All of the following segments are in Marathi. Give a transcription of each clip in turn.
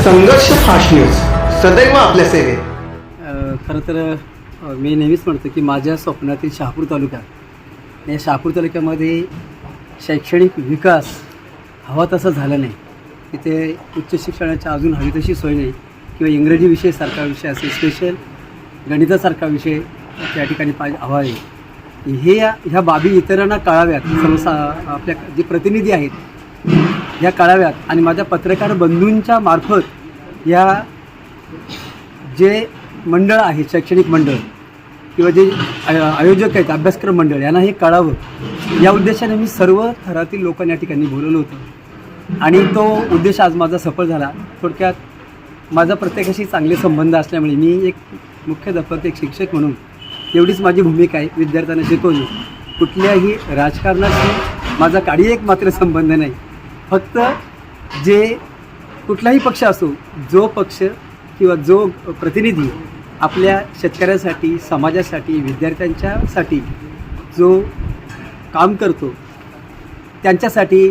संघर्ष फास्ट न्यूज सदैव आपल्या सेवेत. खरं तर मी नेहमीच म्हणतो की माझ्या स्वप्नातील शहापूर तालुका, या शहापूर तालुक्यामध्ये शैक्षणिक विकास हवा तसा झाला नाही. तिथे उच्च शिक्षणाच्या अजून हवी तशी सोय नाही किंवा इंग्रजी विषयासारखा विषय असेल, स्पेशल गणितासारखा विषय त्या ठिकाणी हवा आहे. ह्या बाबी इतरांना कळाव्यात, आपल्या जे प्रतिनिधी आहेत ह्या कळाव्यात आणि माझ्या पत्रकार बंधूंच्या मार्फत या जे मंडळ आहे, शैक्षणिक मंडळ किंवा जे आयोजक आहेत, अभ्यासक्रम मंडळ, यांना हे कळावं या उद्देशाने मी सर्व थरातील लोकांना या ठिकाणी बोलवलं होतं आणि तो उद्देश आज माझा सफल झाला. थोडक्यात माझा प्रत्येकाशी चांगले संबंध असल्यामुळे मी एक मुख्याध्यापक, एक शिक्षक म्हणून एवढीच माझी भूमिका आहे. विद्यार्थ्यांना शिकवणे, कुठल्याही राजकारणाशी माझा काही एक मात्र संबंध नाही. फक्त जे कुठलाही पक्ष असो, जो पक्ष किंवा जो प्रतिनिधी आपल्या शेतकऱ्यांसाठी, समाजासाठी, विद्यार्थ्यांच्यासाठी जो काम करतो त्यांच्यासाठी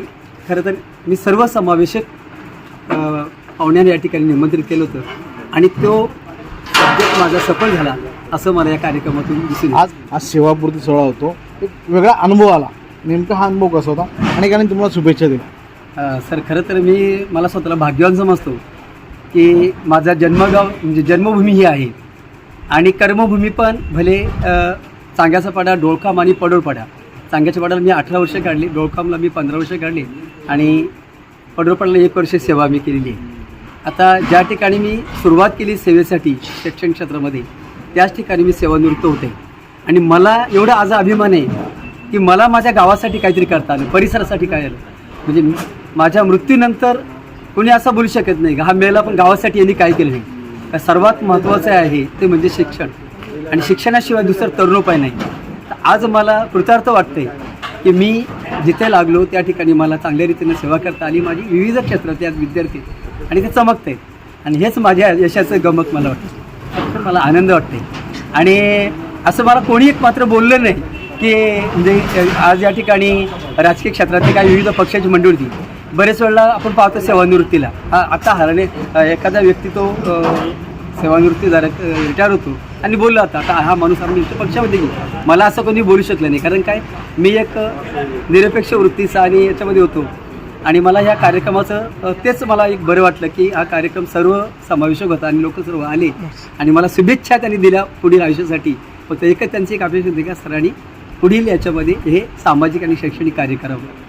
खरं तर मी सर्वसमावेशक पाहुण्यांना या ठिकाणी निमंत्रित केलं होतं आणि तो सब्जेक्ट माझा सफल झाला असं मला या कार्यक्रमातून दिसून. आज सेवापूर्ती सोहळा होतो, एक वेगळा अनुभव आला. नेमका हा अनुभव कसा होता? अनेकांनी तुम्हाला शुभेच्छा दिल्या. सर, खरं तर मला स्वतःला भाग्यवान समजतो की माझा जन्मगाव म्हणजे जन्मभूमी ही आहे आणि कर्मभूमी पण भले चांग्याचा पाडा, डोळखाम आणि पडोळपाडा. चांग्याच्या पाड्याला मी 18 वर्ष काढली, डोळखामला मी 15 वर्ष काढली आणि पडोळपाड्याला 1 वर्ष सेवा मी केलेली आहे. आता ज्या ठिकाणी मी सुरुवात केली सेवेसाठी शिक्षण क्षेत्रामध्ये, त्याच ठिकाणी मी सेवानिवृत्त होते आणि मला एवढा आज अभिमान आहे की मला माझ्या गावासाठी काहीतरी करता आलं, परिसरासाठी काय आलं. म्हणजे माझ्या मृत्यूनंतर कोणी असं बोलू शकत नाही का हा मेला पण गावासाठी यांनी काय केलं नाही. सर्वात महत्त्वाचं आहे ते म्हणजे शिक्षण आणि शिक्षणाशिवाय दुसरं तरुणोपाय नाही. तर आज मला कृतार्थ वाटते की मी जिथे लागलो त्या ठिकाणी मला चांगल्या रीतीने सेवा करता आली. माझी विविध क्षेत्रात यात विद्यार्थी आणि ते चमकत आहेत आणि हेच माझ्या यशाचं गमक मला वाटतं. तर मला आनंद वाटते आणि असं मला कोणी एक मात्र बोललं नाही की म्हणजे आज या ठिकाणी राजकीय क्षेत्रातली काही विविध पक्षाची मंडळी होती. बरेच वेळेला आपण पाहतो सेवानिवृत्तीला आता हरणे एखादा व्यक्ती तो सेवानिवृत्ती रिटायर होतो आणि बोलला होता आता हा माणूस आम्ही पक्षामध्ये घेऊ. मला असं कोणी बोलू शकलं नाही, कारण काय मी एक निरपेक्ष वृत्तीचा आणि याच्यामध्ये होतो आणि मला ह्या कार्यक्रमाचं तेच मला एक बरं वाटलं की हा कार्यक्रम सर्व समावेशक होता आणि लोक सर्व आले आणि मला शुभेच्छा त्यांनी दिल्या पुढील आयुष्यासाठी. फक्त एकच त्यांची एक अपेक्षा होती का सरांनी पुढील याच्यामध्ये हे सामाजिक आणि शैक्षणिक कार्य करावं.